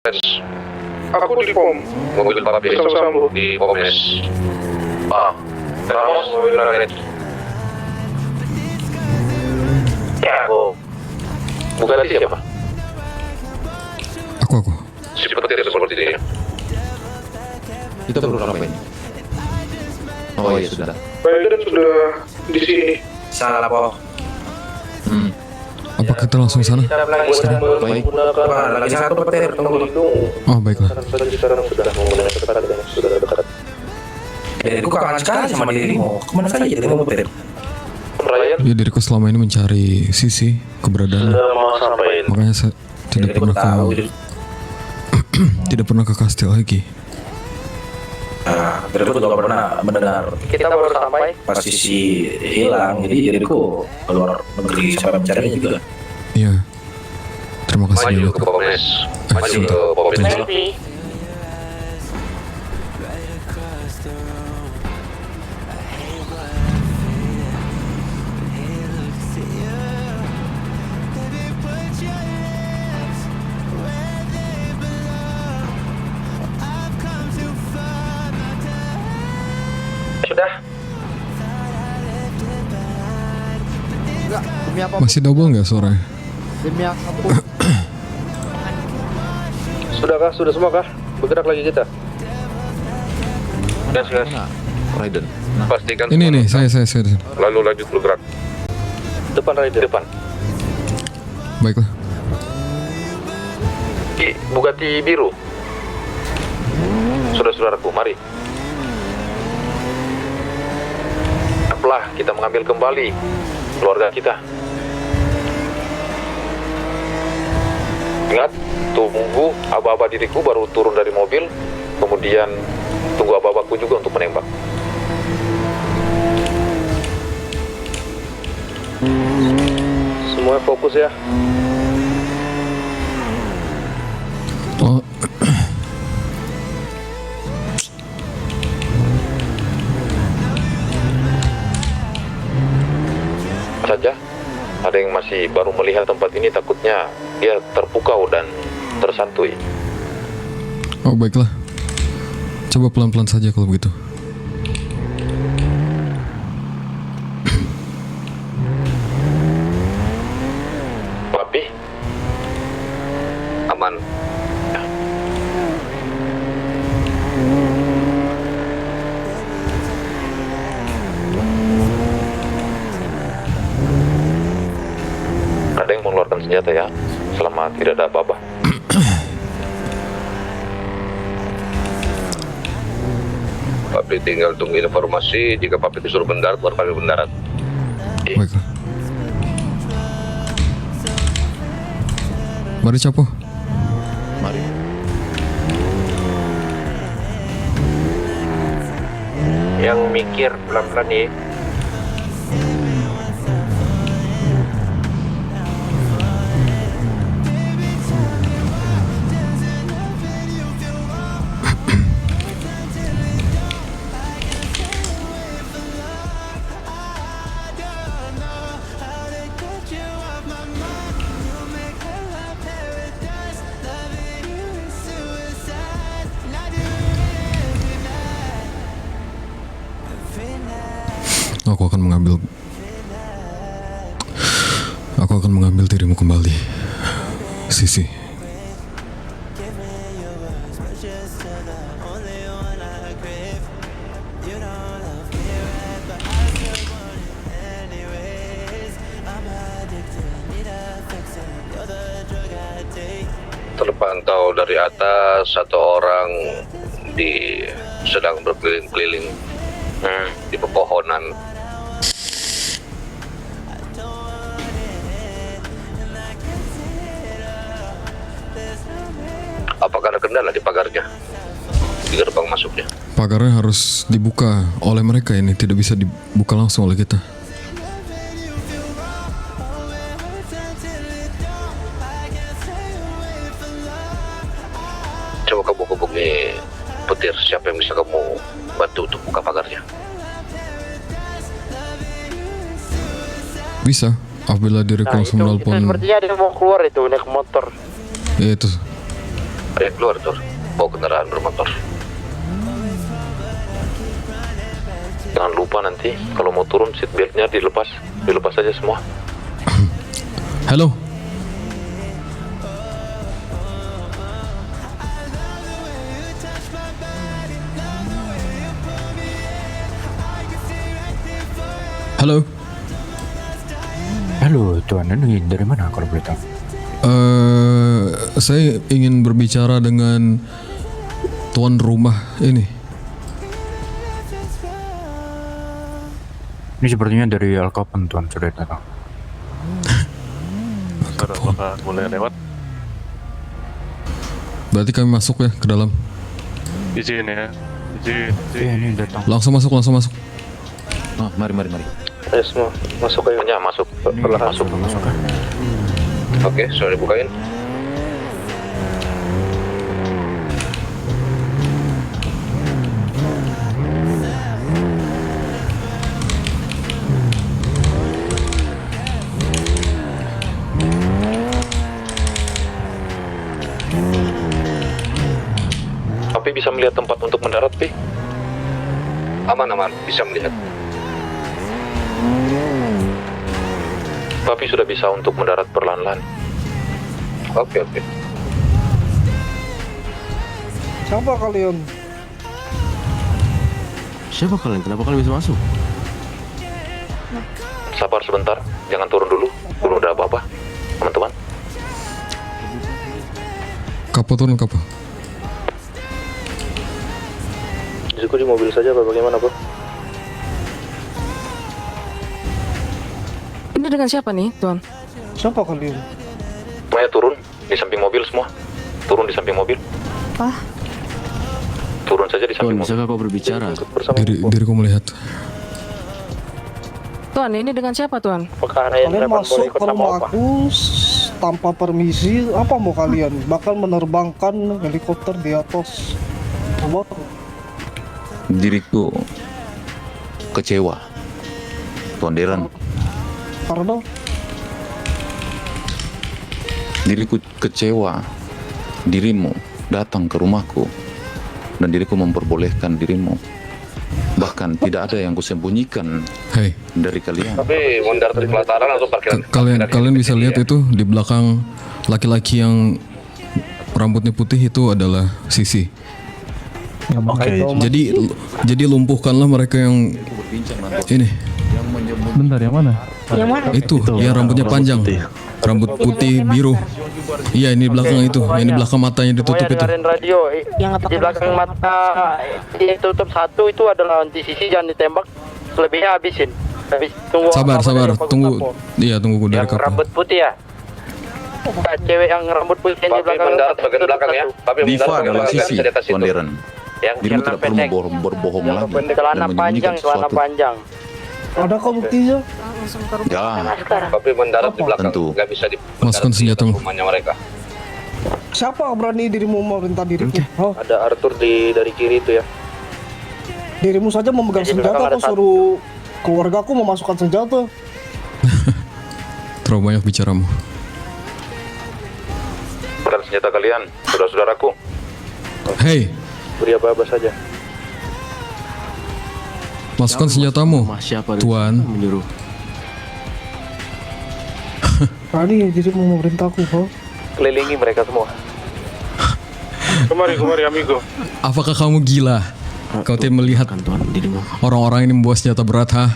Aku di pom. Mobil Pak Papi Sambo. di Pomnes. Ramos mobil lain. Ya, aku. Bukan siapa? Aku. Seperti ini. Kita perlu ngapain? Oh iya sudah. Biden sudah di sini. Salah po. Apa kita langsung sana? Baik. Lagi satu petir. Tunggu. Oh baiklah. Sekarang sudah menggunakan kecepatan dan sudah dekat. Diriku kangen sekali sama dirimu. Kemana saja dirimu petir? Ryan Ya diriku selama ini mencari Sisi keberadaannya. sudah mau sampaikan. Makanya saya tidak Diriku pernah tahu. tidak pernah ke kastil lagi. Diriku juga pernah mendengar Kita baru sampai. pas Sisi hilang. Jadi diriku keluar negeri sampai mencarinya juga. Iya. Terima kasih Maju juga. ke Pomnes. Maju sebentar. ke Pomnes. Sudah. Enggak, demi apa? Masih double nggak suaranya? Demi apapun. Sudahkah? Sudah semua kah? Bergerak lagi kita. Gas. Raiden. Pastikan. Ini nih, semua saya. lalu lanjut bergerak. Depan rider. Depan. Baiklah. Bugatti biru. Saudara-saudaraku, mari. Apalah kita mengambil kembali keluarga kita. Ingat, tunggu aba-aba diriku baru turun dari mobil, kemudian tunggu aba-abaku juga untuk menembak. Semua fokus ya. Oh, Saja, ada yang masih baru melihat tempat ini, takutnya dia terpukau dan tersantui. oh baiklah. Coba pelan-pelan saja kalau begitu. Papi, aman. Ya. Ada yang mengeluarkan senjata ya, selama tidak ada apa-apa. Papi tinggal tunggu informasi. Jika Papi disuruh mendarat, baru Papi mendarat. Baiklah. Mari Capo. Mari. Yang mikir pelan-pelan nih. Aku akan mengambil dirimu kembali, Sisi. Terpantau dari atas satu orang sedang berkeliling-keliling di pepohonan. Apakah ada kendala di pagarnya, di gerbang masuknya? Pagarnya harus dibuka oleh mereka ini, tidak bisa dibuka langsung oleh kita. Coba kamu hubungi petir, siapa yang bisa kamu bantu untuk buka pagarnya? Bisa, apabila diriku langsung menelpon. Sepertinya ada yang mau keluar itu naik motor. Ya itu. Ada yang keluar, Tor. Bawa kendaraan bermotor. Jangan lupa nanti kalau mau turun seat beltnya dilepas saja semua. Halo. Halo. Halo Tuan, ini dari mana kalau boleh tahu? Saya ingin berbicara dengan tuan rumah ini. Ini sepertinya dari Alkapan Tuan, sudah datang. Apakah boleh lewat? Berarti kami masuk ya ke dalam. Izin ya. Izin. Iya, ini datang. Langsung masuk. Oh, mari. Ayo semua, masuk ayo. Hanya masuk. Perlahan masuk. Oke, sudah dibukain. Papi bisa melihat tempat untuk mendarat, Pi? Aman, bisa melihat. Papi sudah bisa untuk mendarat perlahan-lahan. Oke. Siapa kalian? Siapa kalian? Kenapa kalian bisa masuk? Sabar sebentar, jangan turun dulu. Belum ada apa-apa, teman-teman. Kapo turun kapo. Zuko di mobil saja apa bagaimana, Bro? Ini dengan siapa nih, Tuan? Siapa kalian? Semuanya turun di samping mobil semua. Turun di samping mobil. Apa? Turun saja di samping Tuan, mobil. bisakah kau berbicara? Diriku melihat. Tuan, ini dengan siapa, Tuan? Apakah Kalian masuk ke rumah aku tanpa permisi. Apa mau kalian? Bahkan menerbangkan helikopter di atas rumah. Diriku kecewa, Tuan Deran. Karena Diriku kecewa dirimu datang ke rumahku dan diriku memperbolehkan dirimu. Bahkan tidak ada yang kusembunyikan Hei, dari kalian. Tapi mau mendarat di pelataran atau parkiran? kalian bisa lihat itu di belakang laki-laki yang rambutnya putih itu adalah Sisi. Jadi lumpuhkanlah mereka yang ini. Bentar, yang mana? Itu yang rambutnya panjang, rambut putih biru. Iya, ini di belakang itu, yang di belakang matanya ditutup itu. radio di belakang mata ditutup satu itu adalah anti sisi, jangan ditembak. Selebihnya habisin. Tunggu. Sabar, tunggu. Iya, tunggu dari kapal. Rambut putih ya. Cewek yang rambut putih yang di belakang. Mendarat bagian belakang ya. Diva adalah Sisi, Tuan Deran. Yang Dirimu tidak perlu berbohong lagi celana dan panjang, menyembunyikan celana sesuatu. panjang. Ada kok buktinya? Ya, Tapi mendarat di belakang. tentu. Nggak bisa di Masukkan senjatamu. rumahnya mereka. Siapa berani dirimu memerintah diriku? Oh, Ada Arthur dari kiri itu ya. dirimu saja memegang Di senjata, belakang ada kau suruh keluargaku memasukkan senjata. Terlalu banyak bicaramu. Dan senjata kalian, saudara-saudaraku. Hei, Beri apa-apa saja. masukkan senjatamu, Rumah siapa? Tuan. Menyuruh. Berani dirimu memerintahku, oh. Kelilingi mereka semua. Kemari amigo. Apakah kamu gila? Kau tidak melihat Kan Tuan, dirimu. orang-orang ini membawa senjata berat, ha?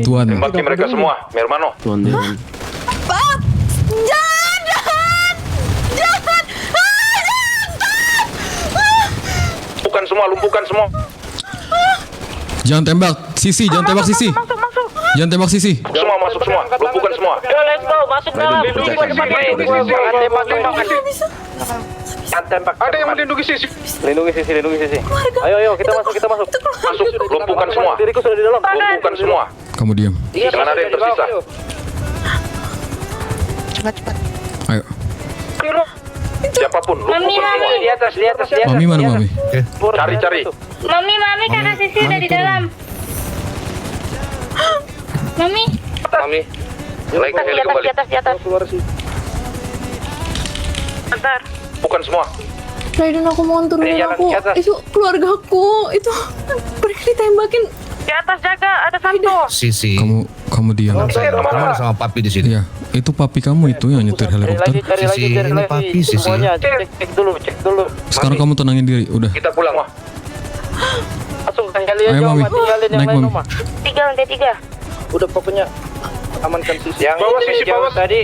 Tuan, Tembaki mereka semua, Mermano. Tuan Dewan. Lumpuhkan semua. jangan tembak Sisi, jangan tembak Sisi. Jangan tembak Sisi. Semua masuk semua, lumpuhkan semua. Let's go, masuk dalam. Ada yang melindungi Sisi. Lindungi sisi. Ayo, kita masuk. Masuk, lumpuhkan semua. Diriku sudah di dalam. Lumpuhkan semua. Kamu diam. Jangan ada yang tersisa. Ayo. Siapapun, lumpuhkan semua. Di atas. Mami mana Mami? Cari. Mami, kakak Sisi udah di dalam. Mami, Mami, naik ke heli kembali. Di atas. bentar. Bukan semua. Raiden, aku mohon turunin aku. Itu keluargaku. Itu mereka ditembakin. Di atas jaga, ada satu. Sisi. Kamu diam. Kamu sama papi di sini. Iya, itu papi kamu itu yang nyetir helikopter. Sisi, ini papi Sisi. Cek dulu. Sekarang kamu tenangin diri, udah. Kita pulang. Masuk ke heli Ayo aja, Mami, Oma. Tinggalin yang naik lain, Mami. Oma. 3 lantai 3. Udah pokoknya amankan sisi. Yang bawa sisi bawah tadi.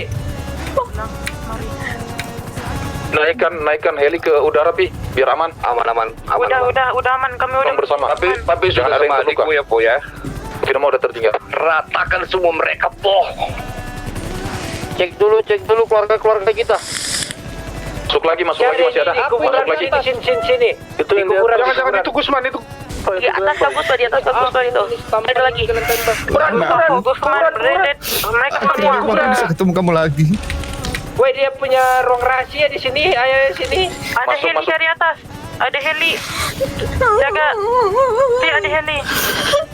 Naikkan heli ke udara, Pi, biar aman. Aman. Udah aman, kami udah. Pulang bersama. Papi sudah ada yang terluka. Ya, Po ya. Firma udah tertinggal. Ratakan semua mereka, Po. Cek dulu keluarga kita. Masuk lagi, masih ada. Masuk lagi. Sini. Itu yang jangan itu Gusman itu. Di atas kabut Pak, di atas kabut Pak itu. Ada lagi. Kuburan. Mereka semua. Bisa ketemu kamu lagi. Woi, dia punya ruang rahasia di sini. Ayo sini. Ada heli dari atas. Ada heli. Jaga. Ada heli.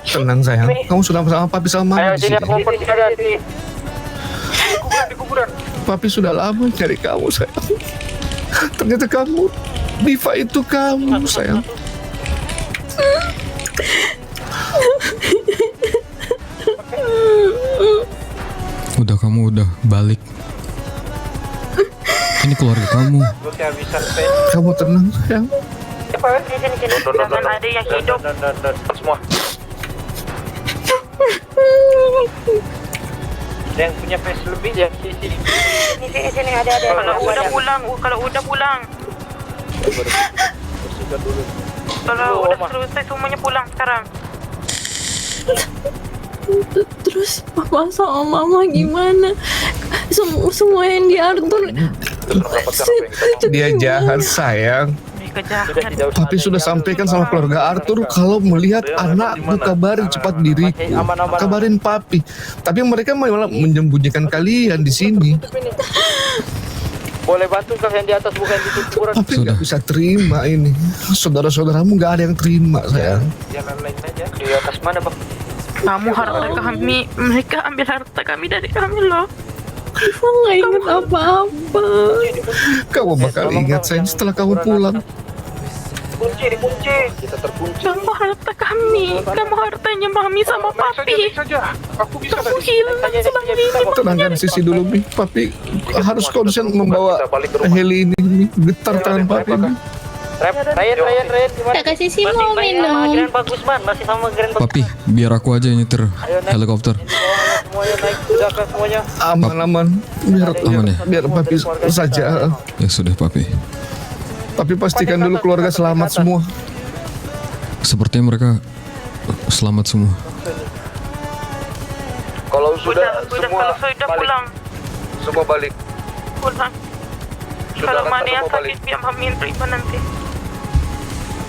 Tenang sayang. Kamu sudah bersama papi sama mama di sini. Kompor ada di kuburan. Papi sudah lama cari kamu sayang. Ternyata kamu, Diva itu kamu sayang. Kamu udah balik. Ini keluarga kamu. Kamu tenang sayang. Jangan ada yang hidup. Semua. Yang punya face lebih ya Sini ada. Kalau udah pulang. Kalau udah selesai semuanya pulang sekarang. Terus papa sama mama gimana? Semua yang diatur. Dia jahat sayang. Papi sudah sampaikan sama keluarga Arthur kalau melihat anakku kabarin cepat diriku. Kabarin papi. Tapi mereka malah menyembunyikan kalian di sini. Boleh bantu kalian di atas bukan di kuburan. Papi nggak bisa terima ini. Saudara-saudaramu nggak ada yang terima sayang. Jalan lain aja. Di atas mana bang? Kamu harta kami, mereka ambil harta kami dari kami loh. Aku nggak ingat apa-apa. Kamu bakal ingat sayang setelah kamu pulang. Dikunci. Kita terkunci. Kamu harta kami, kamu hartanya mami sama papi. Aku bisa Kamu hilang selama ini. Tenangkan sisi dulu Mi. Papi harus konsen membawa heli ini Mi. Getar tangan papi Mi. Ryan, gimana? Kak Sisi mau minum. Bagus man, masih sama Grand Papi, biar aku aja yang nyetir helikopter. Semuanya naik, sudah kan semuanya. Aman. Aman ya? Biar papi saja. Ya sudah papi. Tapi pastikan dulu keluarga selamat semua. Sepertinya mereka selamat semua. Kalau sudah semua sudah balik. pulang. Semua balik. Pulang. Sudah Kalau kan mana yang semua balik. sakit biar mami terima nanti.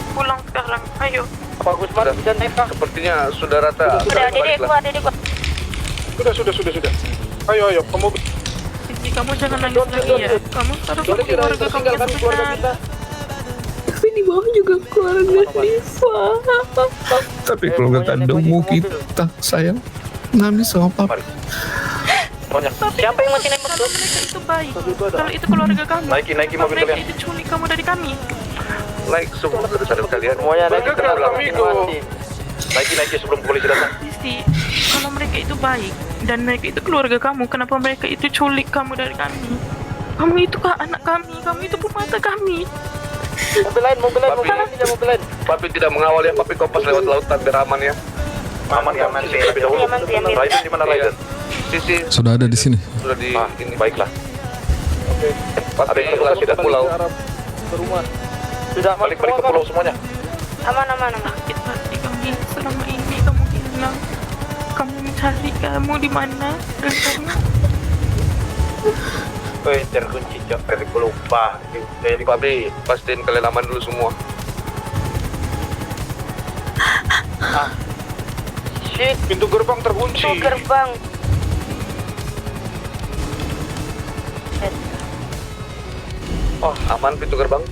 Pulang sekarang, ayo. Bagus man, bisa naik kak. Sepertinya sudah rata. Udah, adek gua. Sudah. Ayo, kamu. Sisi, kamu jangan nangis lagi ya. Kamu taruh sama keluarga kamu yang sebenarnya. Tapi di bawah juga keluarga Diva. Tapi keluarga kandungmu kita sayang. Nami sama papi. Siapa yang masih nembak? Kalau mereka itu baik, kalau itu keluarga kamu, Naiki mobil mereka kalian. itu culik kamu dari kami. Naik semua sadar kalian. Semuanya naik ke kamiku. Naiki sebelum polisi datang. Sisi, kalau mereka itu baik dan mereka itu keluarga kamu, kenapa mereka itu culik kamu dari kami? Kamu itu anak kami, kamu itu pemata kami. Mobil lain. Papi tidak mengawal ya, papi kopas lewat lautan biar aman ya. Aman lebih dahulu. Raiden di mana Raiden? Sisi Sudah ada di sini. sudah di ini baiklah. Ada yang terluka sudah pulau. Ke rumah. Sudah Balik ke pulau semuanya. Aman. Sakit hati kami selama ini kamu hilang. Kamu mencari kamu di mana dan kamu Terkunci cok, aku lupa. Jadi papi pastiin kalian aman dulu semua. Shit, pintu gerbang terkunci. Gerbang. Oh aman pintu gerbang.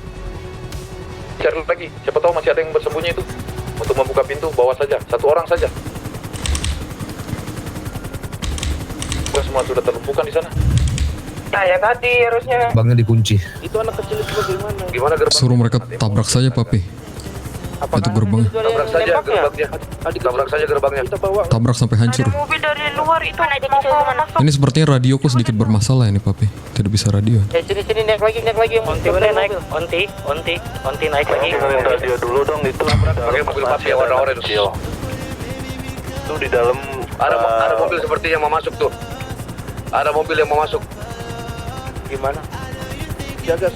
Cari lagi, siapa tahu masih ada yang bersembunyi itu. Untuk membuka pintu, bawa saja, satu orang saja. Semua sudah terlumpuhkan di sana. Saya tadi harusnya. Bangnya dikunci. Itu anak kecil itu bagaimana? Gimana gerbang? Suruh mereka tabrak saja, Papi. Itu gerbangnya. Tabrak saja gerbangnya. Tabrak saja gerbangnya. Kita bawa. Tabrak sampai hancur. Ada mobil dari luar itu mau masuk. Ini sepertinya radioku sedikit bermasalah ini, Papi. Tidak bisa radio. Sini naik lagi. Onti naik. Onti naik lagi. Radio dulu dong itu. Pakai mobil mafia warna orange. Itu di dalam Ada mobil seperti yang mau masuk tuh. Ada mobil yang mau masuk. Gimana? Siaga.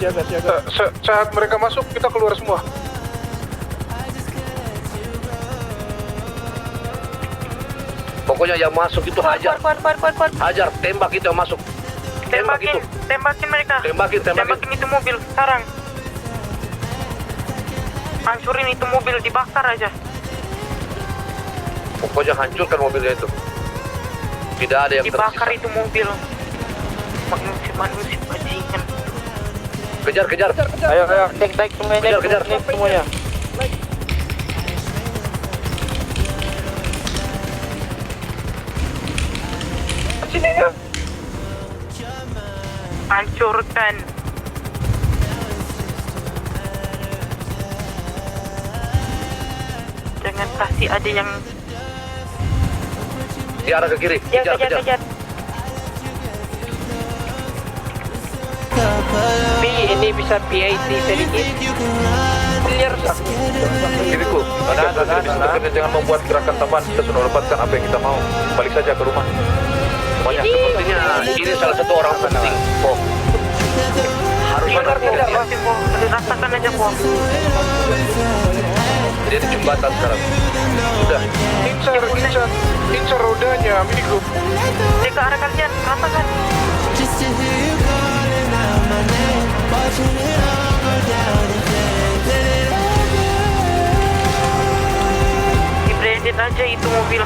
Saat mereka masuk, kita keluar semua. Pokoknya yang masuk itu hajar. Kuat. Hajar, tembak itu yang masuk. Tembak itu. Tembakin mereka. Tembakin. Itu mobil sekarang. Hancurin itu mobil, dibakar aja. Pokoknya hancurkan mobilnya itu. Tidak ada yang Dibakar tersisa. itu mobil. Manusia bajingan. Kejar. Ayo, naik semuanya. Kejar. Naik semuanya. Sini ya. Hancurkan. Jangan kasih ada yang Diarah ke kiri. Kejar. Ini bisa PIT sedikit. Clear. Diriku, Anda tidak bisa bekerja dengan membuat gerakan tambahan. Kita sudah mendapatkan apa yang kita mau. Balik saja ke rumah. Semuanya sepertinya ini salah satu orang penting. Oh. Harus dengar rasakan aja kok. Dia di jembatan sekarang. Sudah. Incar rodanya, amigo. Dia ke arah kalian, rasakan. Di-branded aja itu mobil.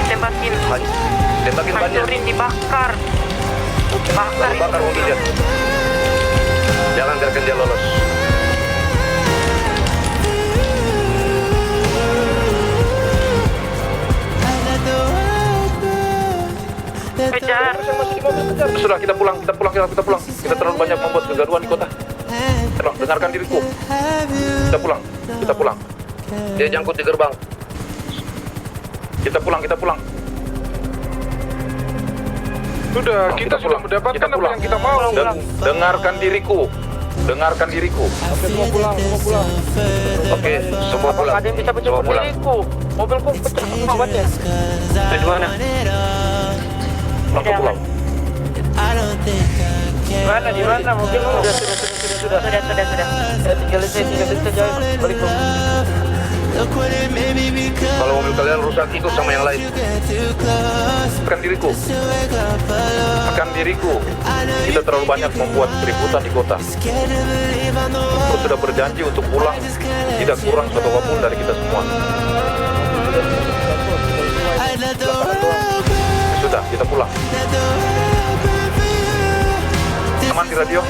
Tembakin bannya. Hancurin, dibakar. Bakar mobilnya. Jangan biarkan dia lolos. Kejar. Sudah, kita pulang. Kita terlalu banyak membuat kegaduhan di kota. Tolong, dengarkan diriku. Kita pulang. Dia jangkut di gerbang. Kita pulang. Sudah, kita sudah mendapatkan apa yang kita mau. Dengarkan diriku. Oke, semua pulang. Oke, semua pulang. Ada yang bisa menjemput diriku. Mobilku pecah semua bannya. Di mana? Langsung pulang. Di mana mobilmu? Sudah. Tinggal saja. Balik. Kalau mobil kalian rusak, ikut sama yang lain. Akan diriku. Kita terlalu banyak membuat keributan di kota. Aku sudah berjanji untuk pulang. Tidak kurang satu apapun dari kita semua. Sudah, kita pulang. Aman di radio?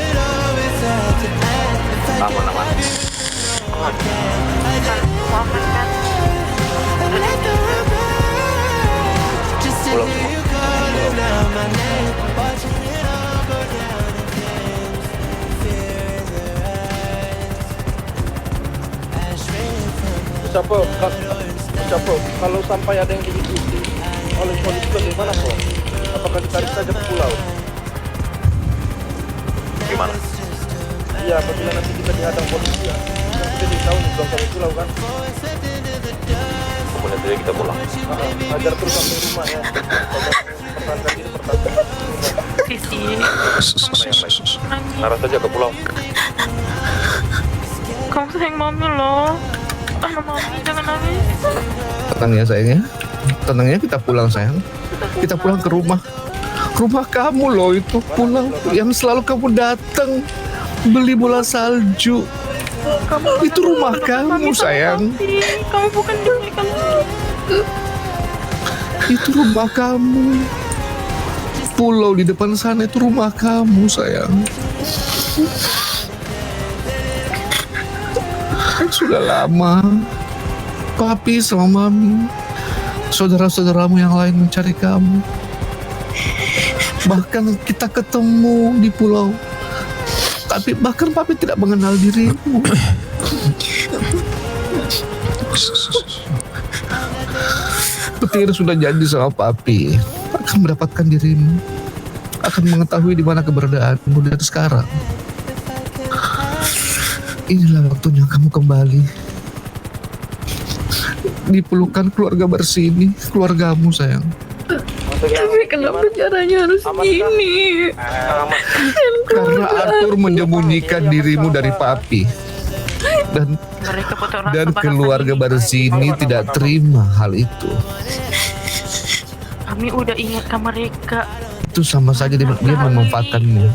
Aman. Pulang semua. Ucapo, kalau sampai ada yang diikuti oleh polisi bagaimana kok? Apakah ditarik saja ke pulau? Gimana? Iya, apabila nanti kita dihadang polisi ya. Kita ditahu belum sampai pulau kan? Kemudian saja kita pulang. Ajar terus sampai rumah ya. Pertahankan diri. Sisi. Arah saja ke pulau. Kamu sayang mami loh. Anak mami jangan nangis. Tenang ya sayang ya. Tenang ya, kita pulang sayang. Kita pulang ke rumah. Rumah kamu loh itu, pulang yang selalu kamu datang beli bola salju. Itu rumah kamu sayang. Kamu bukan diri kamu. Itu rumah kamu. Pulau di depan sana itu rumah kamu sayang. Sudah lama papi sama mami, saudara-saudaramu yang lain mencari kamu. Bahkan kita ketemu di pulau. Tapi bahkan papi tidak mengenal dirimu. Petir sudah janji sama papi akan mendapatkan dirimu, akan mengetahui di mana keberadaanmu dari sekarang. Inilah waktunya kamu kembali dipelukan keluarga bersini, keluargamu sayang. Tapi kenapa caranya harus gini? Karena Arthur menyembunyikan dirimu dari papi. Dan keluarga bersini tidak terima hal itu. Kami udah ingatkan mereka. Itu sama saja dia memanfaatkanmu.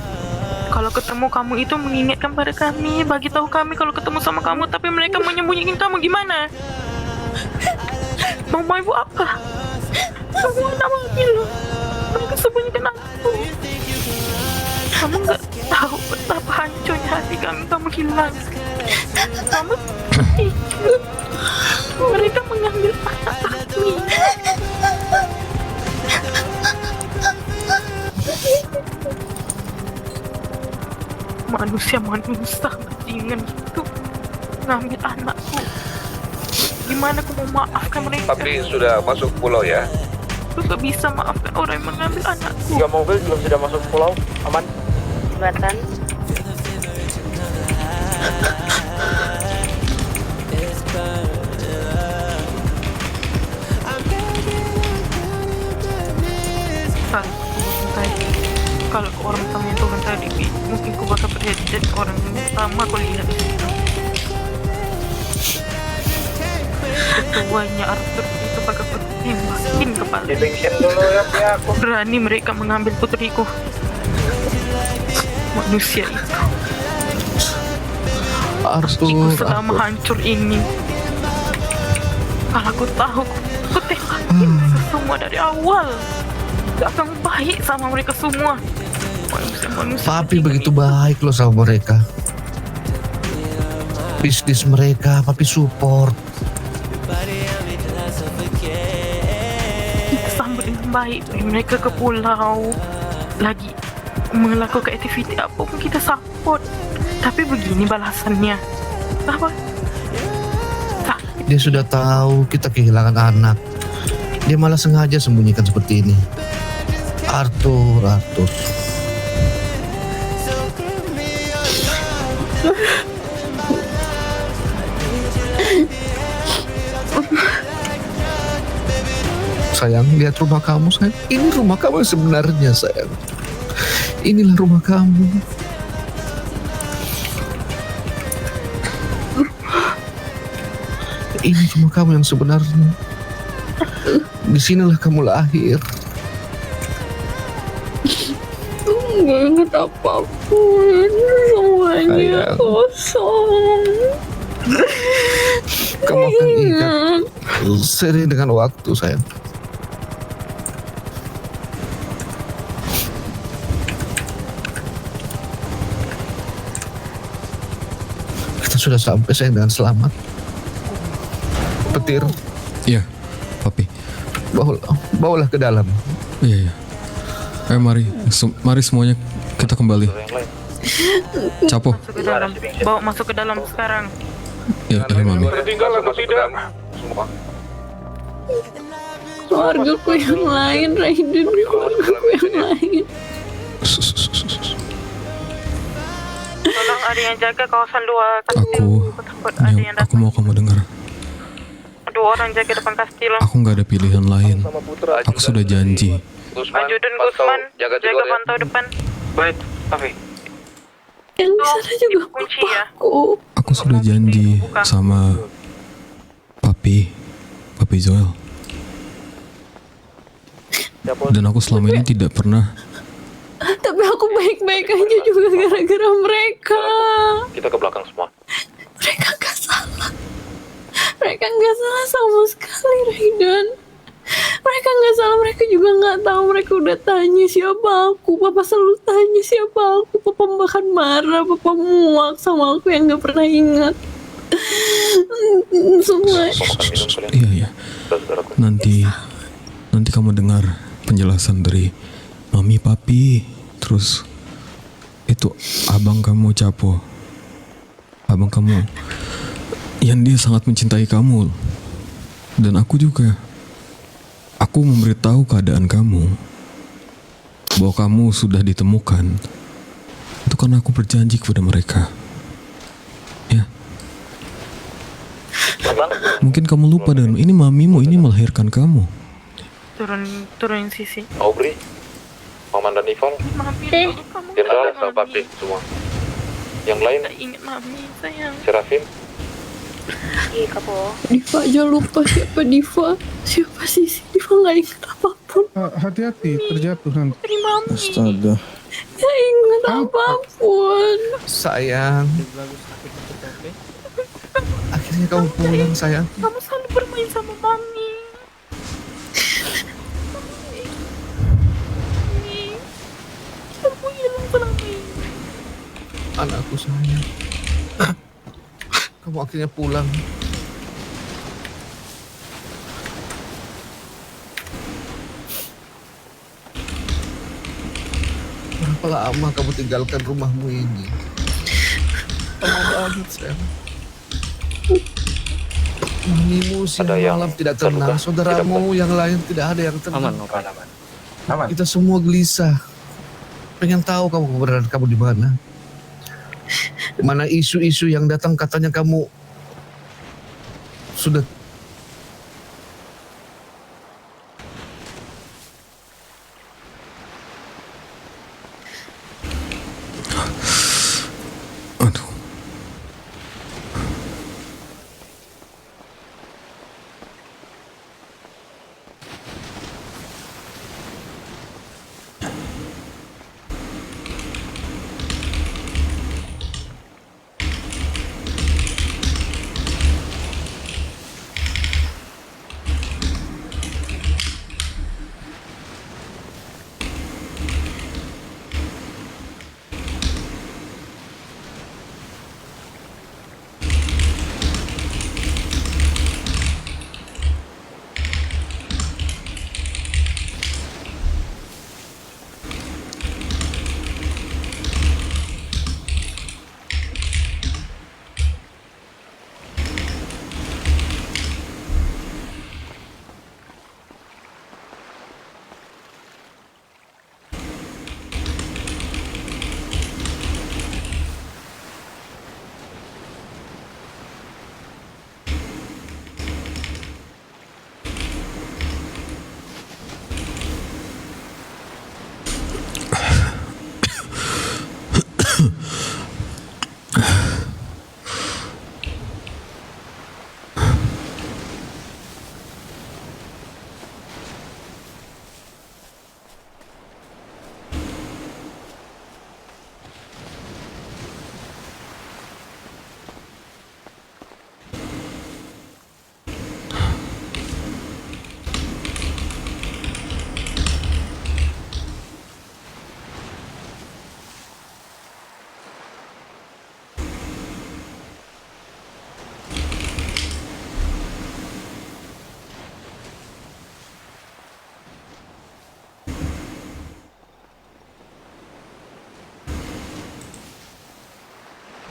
Kalau ketemu kamu itu mengingatkan pada kami, bagi tahu kami kalau ketemu sama kamu, tapi mereka menyembunyikan kamu gimana? Mau ibu apa? Semua nama loh. Mereka sembunyikan aku. Kamu nggak tahu betapa hancurnya hati kami kamu hilang. Kamu ikut. Mereka mengambil anak kami. Manusia dengan itu ngambil anakku. Gimana aku mau maafkan mereka? Tapi sudah masuk pulau ya. Aku gak bisa maafkan orang yang mengambil anakku. 3 mobil belum sudah masuk pulau, aman. Jembatan. Kalau orang pertama yang turun tadi, mungkin aku bakal jadi orang yang pertama aku lihat di situ. Ketuanya Arthur itu bakal tembakin kepala. Di-bensin dulu ya pihak. Berani mereka mengambil putriku. Manusia itu. Pastiku selama hancur ini. Kalau aku tahu, aku tembakin mereka semua dari awal. Gak akan baik sama mereka semua. Manusia-manusia. Papi begitu baik loh sama mereka. Bisnis mereka, papi support. Sambut dengan baik mereka ke pulau. Lagi melakukan aktiviti apapun kita support. Tapi begini balasannya. Apa? Dia sudah tahu kita kehilangan anak. Dia malah sengaja sembunyikan seperti ini. Arthur. Sayang, lihat rumah kamu, sayang. Ini rumah kamu yang sebenarnya, sayang. Inilah rumah kamu. Ini rumah kamu yang sebenarnya. Disinilah kamu lahir. Gak inget apapun, semuanya kosong. Kamu akan ingat sering dengan waktu, sayang. Kita sudah sampai, sayang, dengan selamat. Petir. Iya, papi. Bawalah ke dalam. Iya. Mari semuanya kita kembali. Capo. Masuk ke dalam. Bawa masuk ke dalam sekarang. Ya, mami. Tertinggal atau tidak? Semua. Keluargaku yang lain, Raiden. Keluargaku yang lain. Tolong ada yang jaga kawasan luar kastil. Aku mau kamu dengar. 2 orang jaga depan kastil. Aku nggak ada pilihan lain. Aku sudah janji. Ajudan Gusman, jaga pantau depan. Baik, Papi. Yang di sana juga kunci ya. Aku sudah janji sama Papi Joel. Dan aku selama ini tidak pernah. Tapi aku baik-baik aja juga gara-gara mereka. Kita ke belakang semua. Mereka gak salah. Mereka gak salah sama sekali, Raiden. Mereka gak salah, mereka juga gak tahu. Mereka udah tanya siapa aku. Papa selalu tanya siapa aku. Papa bahkan marah, Papa muak sama aku yang gak pernah ingat. Semua. Iya. Nanti kamu dengar penjelasan dari mami, papi, terus itu abang kamu Capo, abang kamu yang dia sangat mencintai kamu, dan aku juga. Aku memberitahu keadaan kamu bahwa kamu sudah ditemukan. Itu karena aku berjanji kepada mereka. Ya. Mungkin kamu lupa, dan ini mamimu ini melahirkan kamu. Turunin sisi. Aubrey, Maman dan Ival, Mami, kamu Jenderal sama Papi semua. Yang lain, nggak ingat mami, sayang. Serafin, Iya, kamu. Diva aja lupa siapa Diva. Siapa Sisi? Diva nggak ingat apapun. Hati-hati terjatuh nanti. Dari mami. Astaga. Nggak ingat apapun. Sayang, akhirnya kamu pulang sayang. Kamu selalu bermain sama mami. Kamu hilang selama ini. Anakku sayang. Kamu akhirnya pulang. Berapa lama kamu tinggalkan rumahmu ini? Lama banget sayang. Mamimu siang Ada yang malam tidak tenang, terluka, saudaramu yang lain tidak ada yang tenang. Aman. Kita semua gelisah. Pengen tahu kamu keberadaan kamu di mana. Mana isu-isu yang datang katanya kamu sudah Aduh.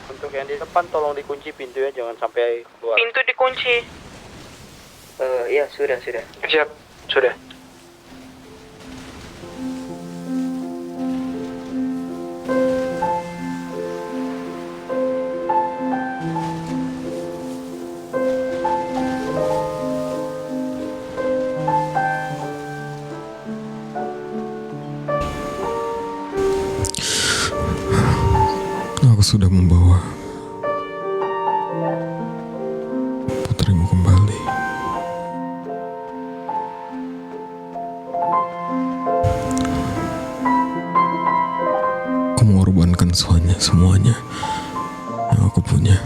Untuk yang di depan tolong dikunci pintunya, jangan sampai keluar. Pintu dikunci. Iya, sudah. siap, sudah. Aku sudah membawa putrimu kembali. Aku mengorbankan semuanya yang aku punya.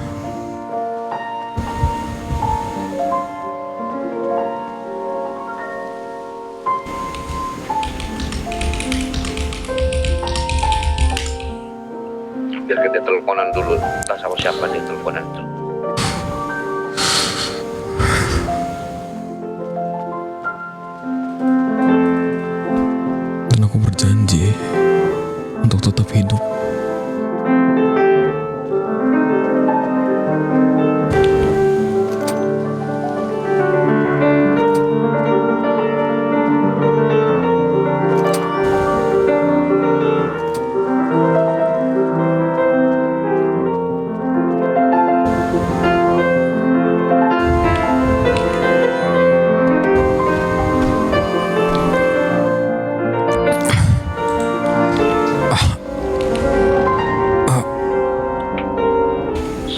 Biar kita teleponan dulu, entah sama siapa dia teleponan itu. Dan aku berjanji hidup.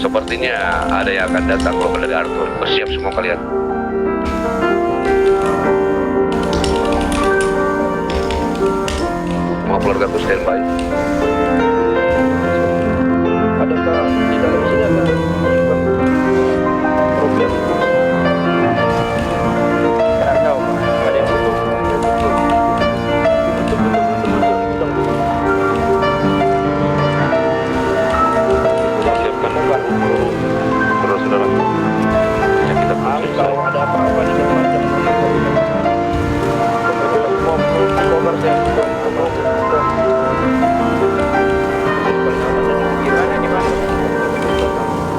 Sepertinya ada yang akan datang keluar dari Arthur. Bersiap semua kalian. Semua keluarga ku standby. Adakah di dalam sini ada problem? Karena ada yang butuh. Siapkan muka. Terus saudara. Ya, kita Kalau ada apa-apa di depan jam cover saya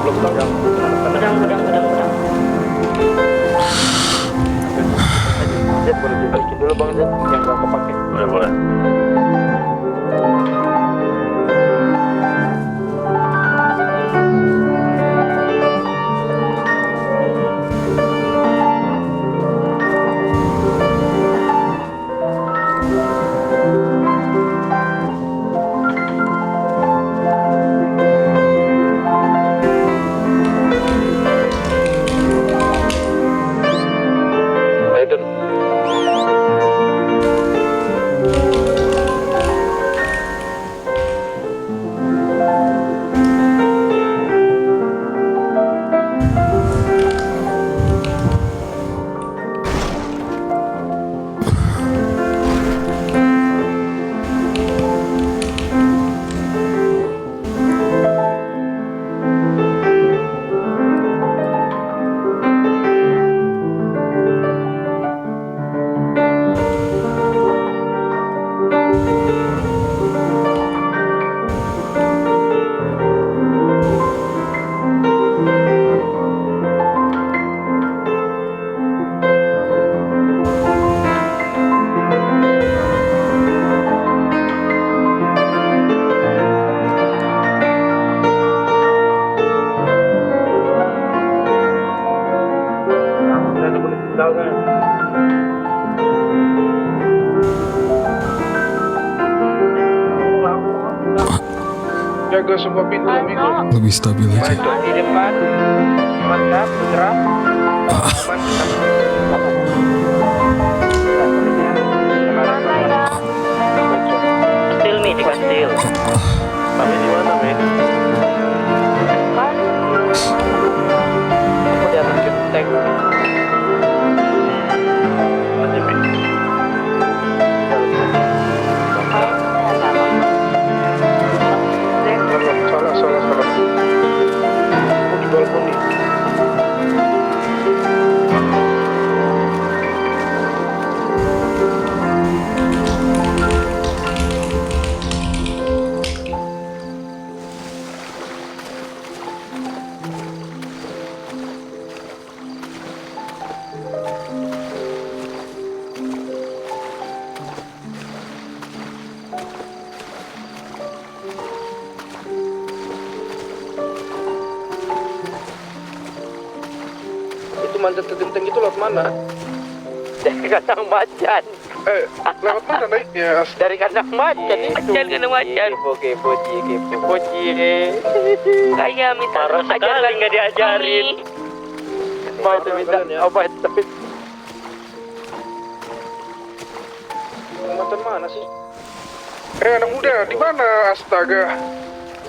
belum tahu yang pedang. Zed boleh dibalikin dulu bang Zed yang gak kepake. boleh. Aiden. Jaga semua pintu, amigo. Lebih stabil aja. Di depan mantap bergerak mantap. Still nih di still. Tapi di mana men? Aku di atas tank. Salah. Aku di balkon nih. Itu manjat ke genteng itu lewat mana? Dari kandang macan. Lewat mana naiknya? Dari kandang macan itu. Kandang macan. Kepo. Kayak minta ajaran nggak diajarin. Mau minta obat tapi macan mana sih? Anak muda, di mana? Astaga.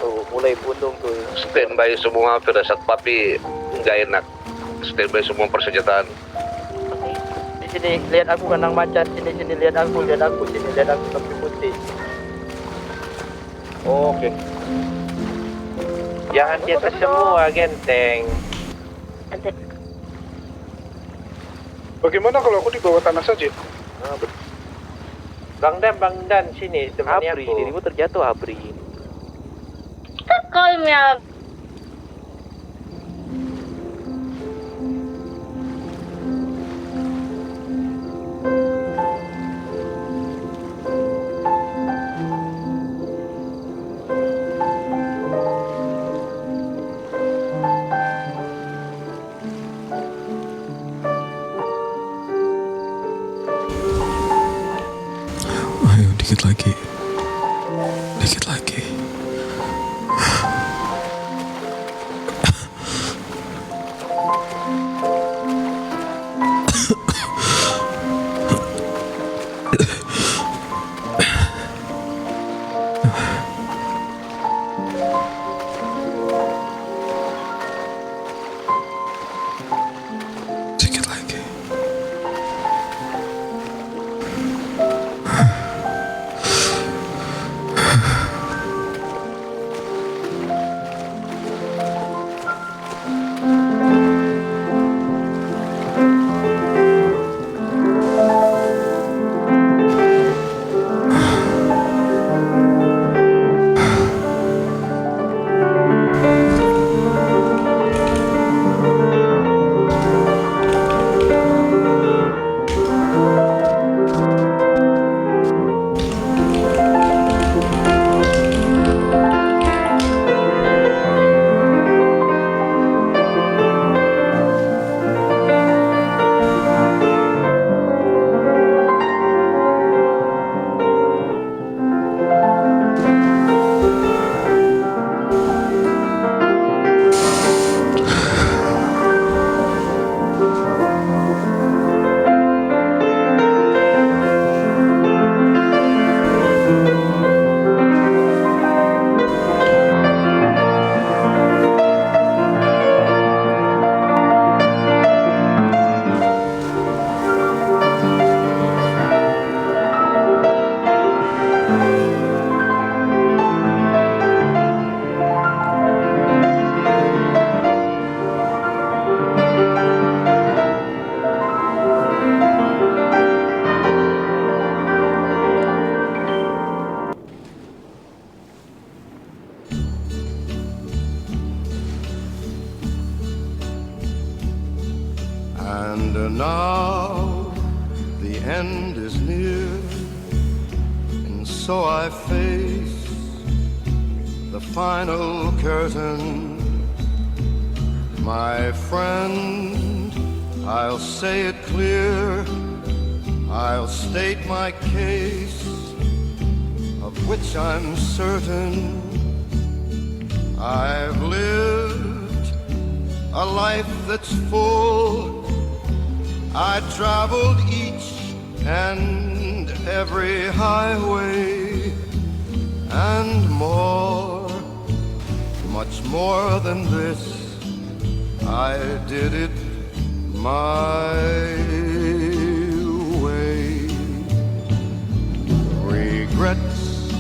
Tuh mulai pundung tuh. Standby semua firasat papi nggak enak. Standby semua persenjataan. Di sini lihat aku kandang macan, sini lihat aku, sini lihat aku topi putih. Oke. Jangan di atas semua, genteng. Bagaimana kalau aku di bawah tanah saja? Bang Dan sini temani aku. Dirimu terjatuh, Abri. Call me up. Ayo dikit lagi. Dikit lagi. Dikit lagi. And now the end is near, and so I face the final curtain. My friend, I'll say it clear, I'll state my case, of which I'm certain. I've lived a life that's full. I traveled each and every highway, and more, much more than this, I did it my way. Regrets,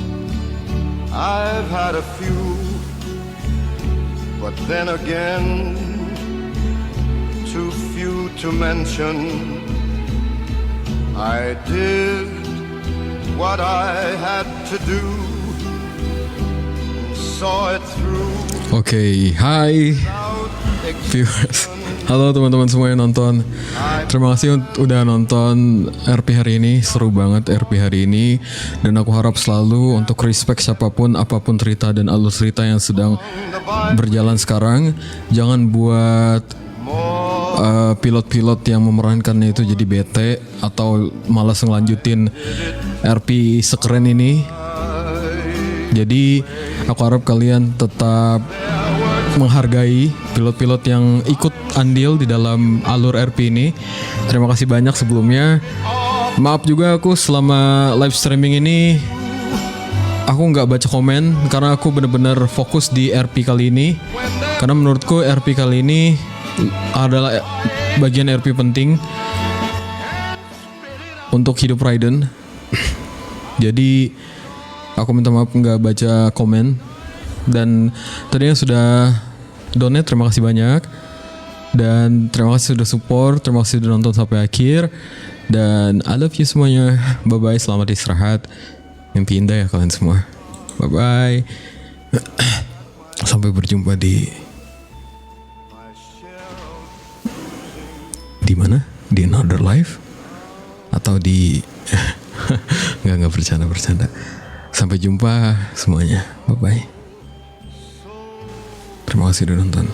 I've had a few, but then again, too few to mention. I did what I had to do, and saw it through. Oke, hai viewers. Halo teman-teman semua yang nonton. Terima kasih udah nonton RP hari ini. Seru banget RP hari ini. Dan aku harap selalu untuk respect siapapun, apapun cerita dan alur cerita yang sedang berjalan sekarang. Jangan buat pilot-pilot yang memerankannya itu jadi bete atau malas ngelanjutin RP sekeren ini. Jadi aku harap kalian tetap menghargai pilot-pilot yang ikut andil di dalam alur RP ini. Terima kasih banyak sebelumnya. Maaf juga aku selama live streaming ini aku nggak baca komen karena aku benar-benar fokus di RP kali ini. Karena menurutku RP kali ini adalah bagian RP penting untuk hidup Raiden. Jadi aku minta maaf nggak baca komen. Dan tadi yang sudah donate terima kasih banyak. Dan terima kasih sudah support, terima kasih sudah nonton sampai akhir. Dan I love you semuanya. Bye bye, selamat istirahat. Mimpi indah ya kalian semua. Bye bye. Sampai berjumpa di mana? Di another life atau di nggak bercanda. Sampai jumpa semuanya. Bye bye. Terima kasih udah nonton.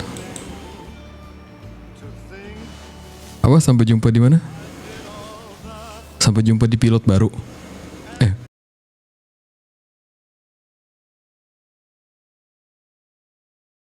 Apa sampai jumpa di mana? Sampai jumpa di pilot baru.